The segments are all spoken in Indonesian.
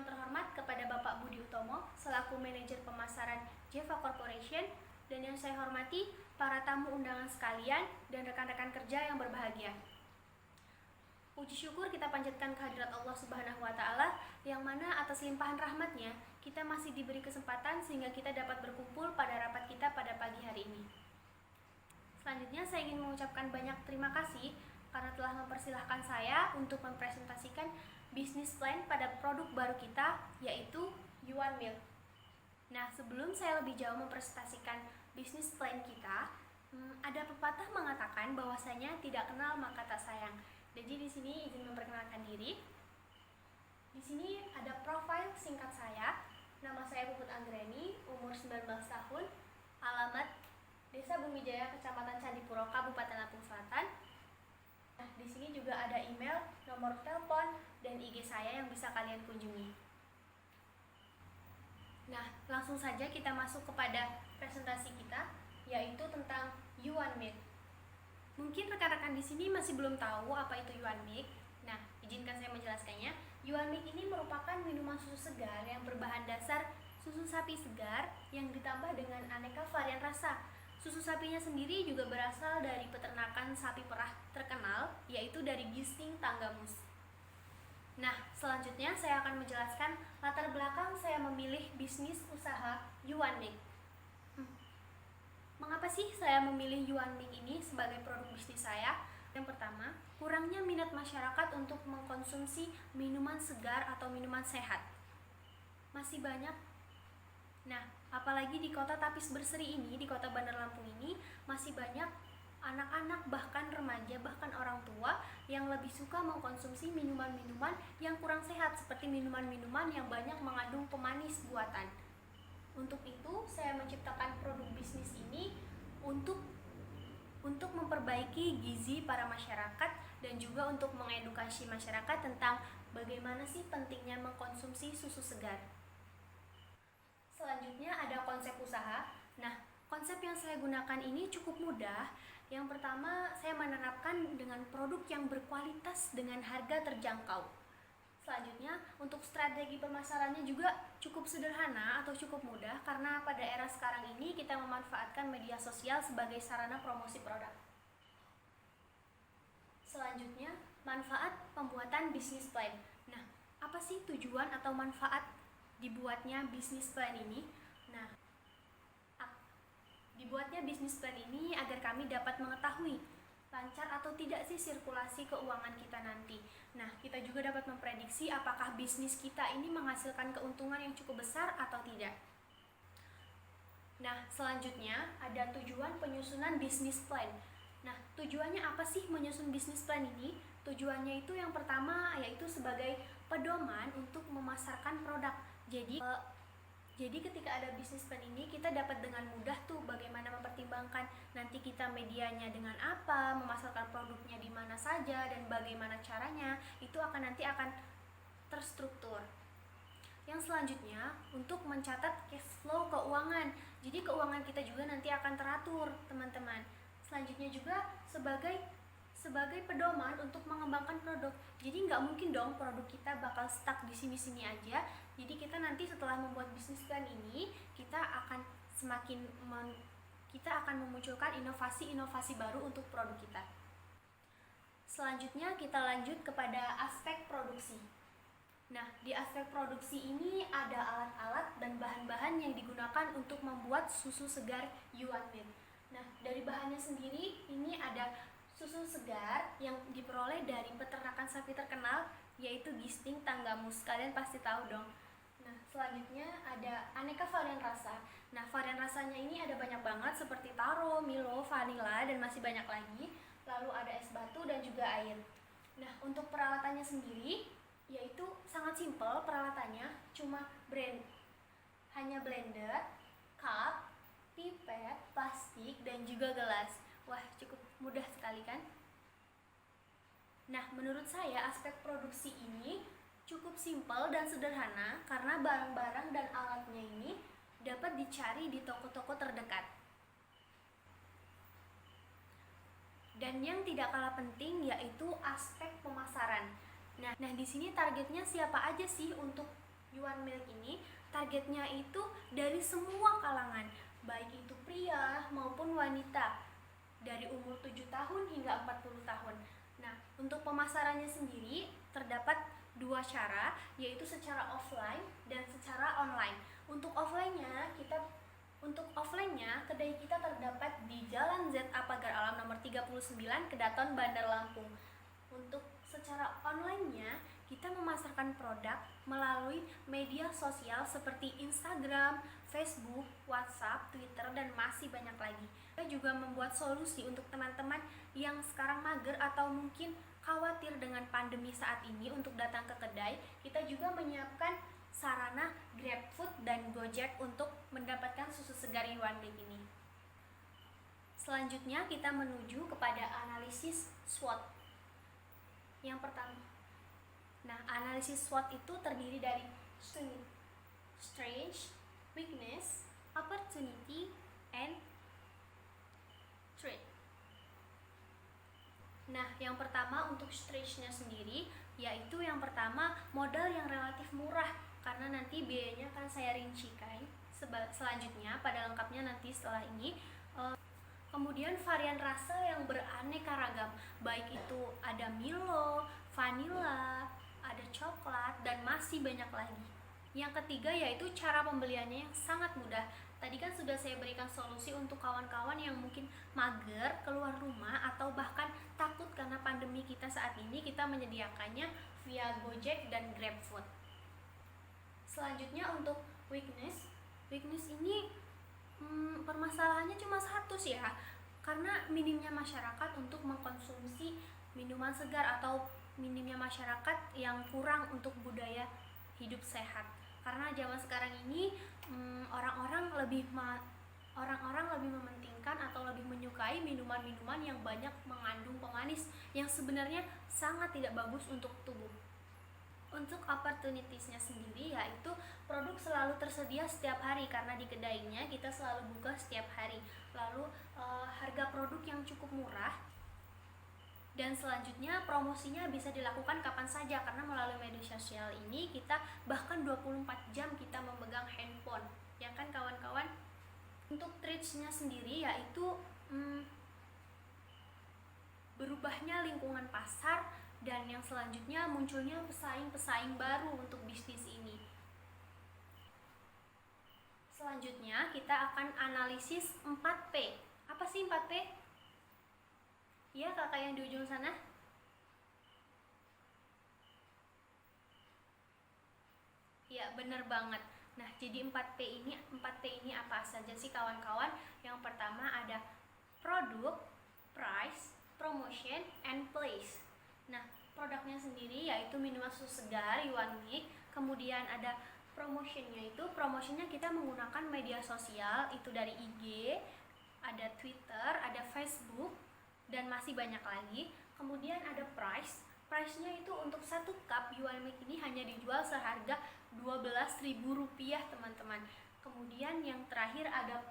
terhormat kepada Bapak Budi Utomo selaku Manajer Pemasaran Jeva Corporation, dan yang saya hormati para tamu undangan sekalian dan rekan-rekan kerja yang berbahagia. Puji syukur kita panjatkan kehadirat Allah Subhanahu wa Ta'ala, yang mana atas limpahan rahmatnya kita masih diberi kesempatan sehingga kita dapat berkumpul pada rapat kita pada pagi hari ini. Selanjutnya saya ingin mengucapkan banyak terima kasih karena telah mempersilahkan saya untuk mempresentasikan bisnis plan pada produk baru kita, yaitu Yuan Milk. Nah, sebelum saya lebih jauh mempresentasikan bisnis plan kita, ada pepatah mengatakan bahwasanya tidak kenal maka tak sayang. Jadi di sini izin memperkenalkan diri. Di sini ada profil singkat saya. Nama saya Puput Anggreni, umur 19 tahun, alamat Desa Bumijaya, Kecamatan Candipuro, Kabupaten Lampung Selatan. Nah, di sini juga ada email, nomor telepon, dan IG saya yang bisa kalian kunjungi. Nah, langsung saja kita masuk kepada presentasi kita, yaitu tentang Yuan Milk. Mungkin rekan-rekan di sini masih belum tahu apa itu Yuan Milk. Nah, izinkan saya menjelaskannya. Yuan Milk ini merupakan minuman susu segar yang berbahan dasar susu sapi segar yang ditambah dengan aneka varian rasa. Susu sapinya sendiri juga berasal dari peternakan sapi perah terkenal, yaitu dari Gisting Tanggamus. Nah, selanjutnya saya akan menjelaskan latar belakang saya memilih bisnis usaha Yuan Milk. Mengapa sih saya memilih Yuan Milk ini sebagai produk bisnis saya? Yang pertama, kurangnya minat masyarakat untuk mengkonsumsi minuman segar atau minuman sehat. Masih banyak. Nah, apalagi di kota Tapis Berseri ini, di kota Bandar Lampung ini, masih banyak anak-anak, bahkan remaja, bahkan orang tua yang lebih suka mengkonsumsi minuman-minuman yang kurang sehat, seperti minuman-minuman yang banyak mengandung pemanis buatan. Untuk itu, saya menciptakan produk bisnis ini untuk memperbaiki gizi para masyarakat dan juga untuk mengedukasi masyarakat tentang bagaimana sih pentingnya mengkonsumsi susu segar. Selanjutnya ada konsep usaha. Nah, konsep yang saya gunakan ini cukup mudah. Yang pertama, saya menerapkan dengan produk yang berkualitas dengan harga terjangkau. Selanjutnya, untuk strategi pemasarannya juga cukup sederhana atau cukup mudah, karena pada era sekarang ini kita memanfaatkan media sosial sebagai sarana promosi produk. Selanjutnya, manfaat pembuatan bisnis plan. Nah, apa sih tujuan atau manfaat dibuatnya bisnis plan ini? Nah, dibuatnya bisnis plan ini agar kami dapat mengetahui lancar atau tidak sih sirkulasi keuangan kita nanti. Nah, kita juga dapat memprediksi apakah bisnis kita ini menghasilkan keuntungan yang cukup besar atau tidak. Nah, selanjutnya ada tujuan penyusunan bisnis plan. Nah, tujuannya apa sih menyusun bisnis plan ini? Tujuannya itu yang pertama yaitu sebagai pedoman untuk memasarkan produk. Jadi ketika ada bisnis plan ini, kita dapat dengan mudah tuh bagaimana mempertimbangkan nanti kita medianya dengan apa, memasarkan produknya di mana saja, dan bagaimana caranya. Itu akan terstruktur. Yang selanjutnya, untuk mencatat cash flow keuangan. Jadi keuangan kita juga nanti akan teratur, teman-teman. Selanjutnya juga sebagai pedoman untuk mengembangkan produk. Jadi nggak mungkin dong produk kita bakal stuck di sini-sini aja. Jadi kita nanti setelah membuat bisnis plan ini, kita akan memunculkan inovasi-inovasi baru untuk produk kita. Selanjutnya kita lanjut kepada aspek produksi. Nah, di aspek produksi ini ada alat-alat dan bahan-bahan yang digunakan untuk membuat susu segar Yuan Milk. Nah, dari bahannya sendiri ini ada susu segar yang diperoleh dari peternakan sapi terkenal, yaitu Gisting Tanggamus. Kalian pasti tahu dong. Nah, selanjutnya ada aneka varian rasa. Nah, varian rasanya ini ada banyak banget seperti taro, Milo, vanilla, dan masih banyak lagi. Lalu ada es batu dan juga air. Nah, untuk peralatannya sendiri yaitu sangat simpel peralatannya, hanya blender, cup, pipet, plastik, dan juga gelas. Wah, cukup mudah sekali kan? Nah, menurut saya aspek produksi ini cukup simpel dan sederhana karena barang-barang dan alatnya ini dapat dicari di toko-toko terdekat. Dan yang tidak kalah penting yaitu aspek pemasaran. Nah di sini targetnya siapa aja sih untuk Yuan Milk ini targetnya itu dari semua kalangan, baik itu pria maupun wanita, dari umur 7 tahun hingga 40 tahun. Nah, untuk pemasarannya sendiri terdapat dua cara, yaitu secara offline dan secara online. Untuk offline-nya, kedai kita terdapat di Jalan ZA Pagar Alam nomor 39, Kedaton, Bandar Lampung. Untuk secara online-nya, kita memasarkan produk melalui media sosial seperti Instagram, Facebook, WhatsApp, Twitter, dan masih banyak lagi. Kita juga membuat solusi untuk teman-teman yang sekarang mager atau mungkin khawatir dengan pandemi saat ini untuk datang ke kedai. Kita juga menyiapkan sarana GrabFood dan Gojek untuk mendapatkan susu segar Yuan Milk ini. Selanjutnya kita menuju kepada analisis SWOT. Yang pertama, analisis SWOT itu terdiri dari strength, weakness, opportunity, and threat. Yang pertama untuk strength-nya sendiri, yaitu yang pertama modal yang relatif murah, karena nanti biayanya akan saya rincikan selanjutnya pada lengkapnya nanti setelah ini. Kemudian varian rasa yang beraneka ragam, baik itu ada Milo, vanilla, ada coklat, dan masih banyak lagi. Yang ketiga yaitu cara pembeliannya yang sangat mudah. Tadi kan sudah saya berikan solusi untuk kawan-kawan yang mungkin mager keluar rumah atau bahkan takut karena pandemi kita saat ini, kita menyediakannya via Gojek dan GrabFood. Selanjutnya untuk weakness ini permasalahannya cuma satu sih ya, karena minimnya masyarakat untuk mengkonsumsi minuman segar atau minimnya masyarakat yang kurang untuk budaya hidup sehat. Karena zaman sekarang ini orang-orang lebih mementingkan atau lebih menyukai minuman-minuman yang banyak mengandung pemanis yang sebenarnya sangat tidak bagus untuk tubuh. Untuk opportunities-nya sendiri yaitu produk selalu tersedia setiap hari karena di kedainya kita selalu buka setiap hari. Lalu harga produk yang cukup murah. Dan selanjutnya promosinya bisa dilakukan kapan saja karena melalui media sosial ini kita bahkan 24 jam kita memegang handphone. Ya kan kawan-kawan? Untuk tricks-nya sendiri yaitu berubahnya lingkungan pasar, dan yang selanjutnya munculnya pesaing-pesaing baru untuk bisnis ini. Selanjutnya kita akan analisis 4P. Apa sih 4P? Ya, kakak yang di ujung sana. Ya, bener banget. Nah, jadi 4P ini apa saja sih kawan-kawan? Yang pertama ada produk, price, promotion, and place. Nah, produknya sendiri yaitu minuman susu segar Yuan Milk. Kemudian ada promotionnya kita menggunakan media sosial, itu dari IG, ada Twitter, ada Facebook, dan masih banyak lagi. Kemudian ada price-nya itu untuk 1 cup Yuan Milk ini hanya dijual seharga Rp12.000 teman-teman. Kemudian yang terakhir ada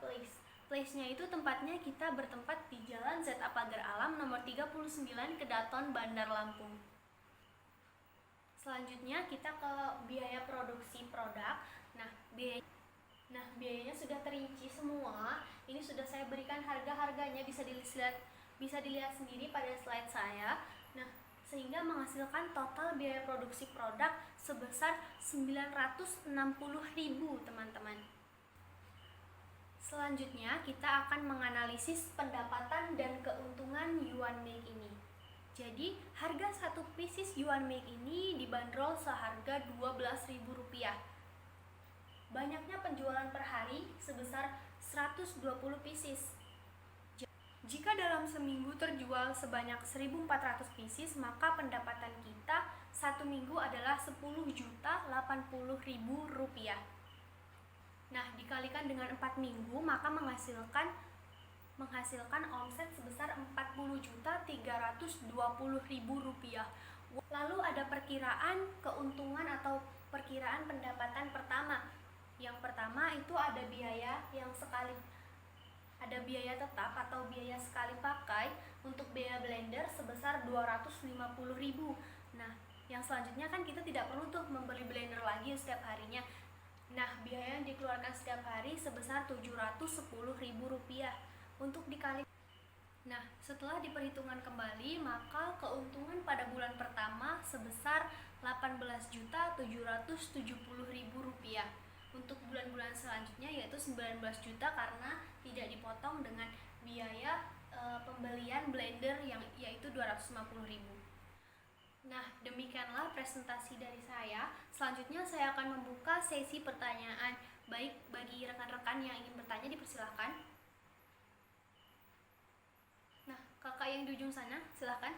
place-nya itu tempatnya kita bertempat di Jalan ZA Pagar Alam nomor 39 Kedaton, Bandar Lampung. Selanjutnya kita ke biaya produksi produk. Biayanya sudah terinci semua. Ini sudah saya berikan harga-harganya, bisa dilihat sendiri pada slide saya. Sehingga menghasilkan total biaya produksi produk sebesar 960.000 teman-teman. Selanjutnya kita akan menganalisis pendapatan dan keuntungan Yuan Milk ini. Jadi harga 1 pieces Yuan Milk ini dibanderol seharga Rp12.000. Banyaknya penjualan per hari sebesar 120 pieces. Jika dalam seminggu terjual sebanyak 1.400 pieces, maka pendapatan kita 1 minggu adalah Rp10.080.000. Dikalikan dengan 4 minggu, maka menghasilkan omset sebesar Rp40.320.000. Lalu ada perkiraan keuntungan atau perkiraan pendapatan pertama. Yang pertama itu ada biaya tetap atau biaya sekali pakai untuk biaya blender sebesar Rp250.000. Yang selanjutnya kan kita tidak perlu tuh membeli blender lagi setiap harinya. Nah, biaya yang dikeluarkan setiap hari sebesar Rp710.000 untuk dikali. Nah, setelah diperhitungkan kembali, maka keuntungan pada bulan pertama sebesar Rp18.770.000. Untuk bulan-bulan selanjutnya yaitu 19 juta karena tidak dipotong dengan biaya pembelian blender yang yaitu Rp250.000. Nah, demikianlah presentasi dari saya. Selanjutnya saya akan membuka sesi pertanyaan. Baik, bagi rekan-rekan yang ingin bertanya dipersilahkan. Nah, kakak yang di ujung sana, silahkan.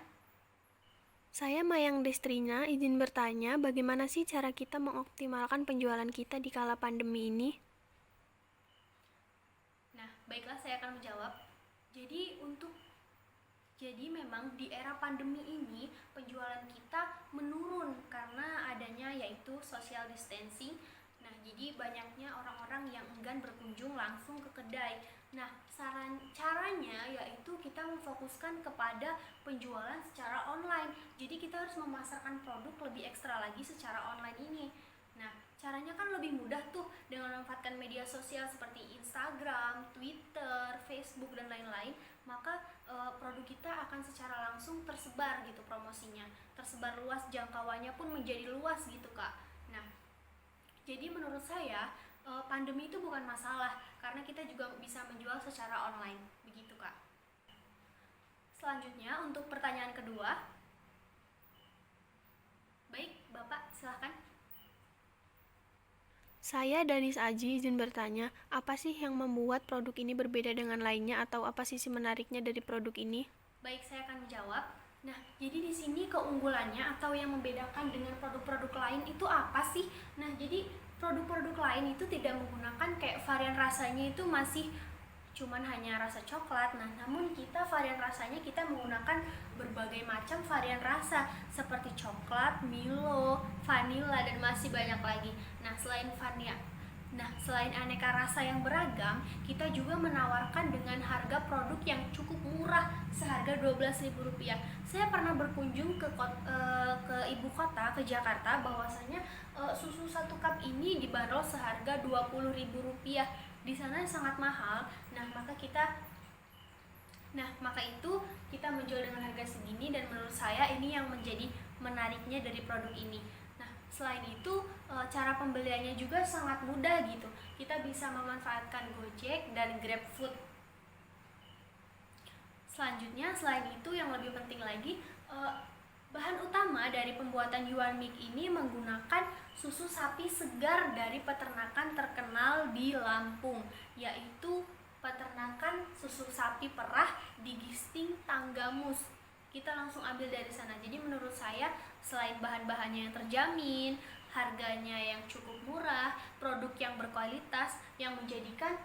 Saya Mayang Destrina, izin bertanya, bagaimana sih cara kita mengoptimalkan penjualan kita di kala pandemi ini? Nah, baiklah saya akan menjawab. Jadi memang di era pandemi ini penjualan kita menurun karena adanya yaitu social distancing. Nah, jadi banyaknya orang-orang yang enggan berkunjung langsung ke kedai. Nah, caranya yaitu kita memfokuskan kepada penjualan secara online. Jadi kita harus memasarkan produk lebih ekstra lagi secara online ini. Nah, caranya kan lebih mudah tuh dengan memanfaatkan media sosial seperti Instagram, Twitter, Facebook, dan lain-lain. Maka produk kita akan secara langsung tersebar gitu promosinya, tersebar luas, jangkauannya pun menjadi luas gitu Kak. Nah, jadi menurut saya pandemi itu bukan masalah karena kita juga bisa menjual secara online begitu Kak. Selanjutnya untuk pertanyaan kedua. Baik, Bapak silahkan. Saya Danis Aji, izin bertanya, apa sih yang membuat produk ini berbeda dengan lainnya atau apa sisi menariknya dari produk ini? Baik, saya akan menjawab. Nah, jadi di sini keunggulannya atau yang membedakan dengan produk-produk lain itu apa sih? Nah, jadi produk-produk lain itu tidak menggunakan kayak varian rasanya itu masih cuman hanya rasa coklat. Nah, namun kita varian rasanya kita menggunakan berbagai macam varian rasa seperti coklat, Milo, vanilla, dan masih banyak lagi. Selain aneka rasa yang beragam, kita juga menawarkan dengan harga produk yang cukup murah, seharga Rp12.000. Saya pernah berkunjung ke ibu kota, ke Jakarta, bahwasanya susu 1 cup ini dibanderol seharga Rp20.000. Di sana sangat mahal. Maka itu kita menjual dengan harga segini, dan menurut saya ini yang menjadi menariknya dari produk ini. Nah, selain itu cara pembeliannya juga sangat mudah gitu. Kita bisa memanfaatkan Gojek dan GrabFood. Selanjutnya, selain itu yang lebih penting lagi, bahan utama dari pembuatan Yuan Milk ini menggunakan susu sapi segar dari peternakan terkenal di Lampung, yaitu peternakan susu sapi perah di Gisting Tanggamus. Kita langsung ambil dari sana. Jadi menurut saya selain bahan-bahannya yang terjamin, harganya yang cukup murah, produk yang berkualitas, yang menjadikan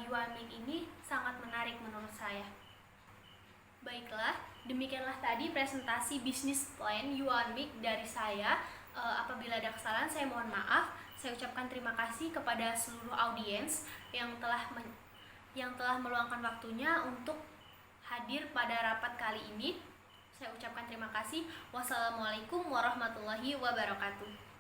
Yuan Milk ini sangat menarik menurut saya. Baiklah, demikianlah tadi presentasi bisnis plan Yuan Milk dari saya. Apabila ada kesalahan saya mohon maaf. Saya ucapkan terima kasih kepada seluruh audiens yang telah meluangkan waktunya untuk hadir pada rapat kali ini. Saya ucapkan terima kasih. Wassalamualaikum warahmatullahi wabarakatuh.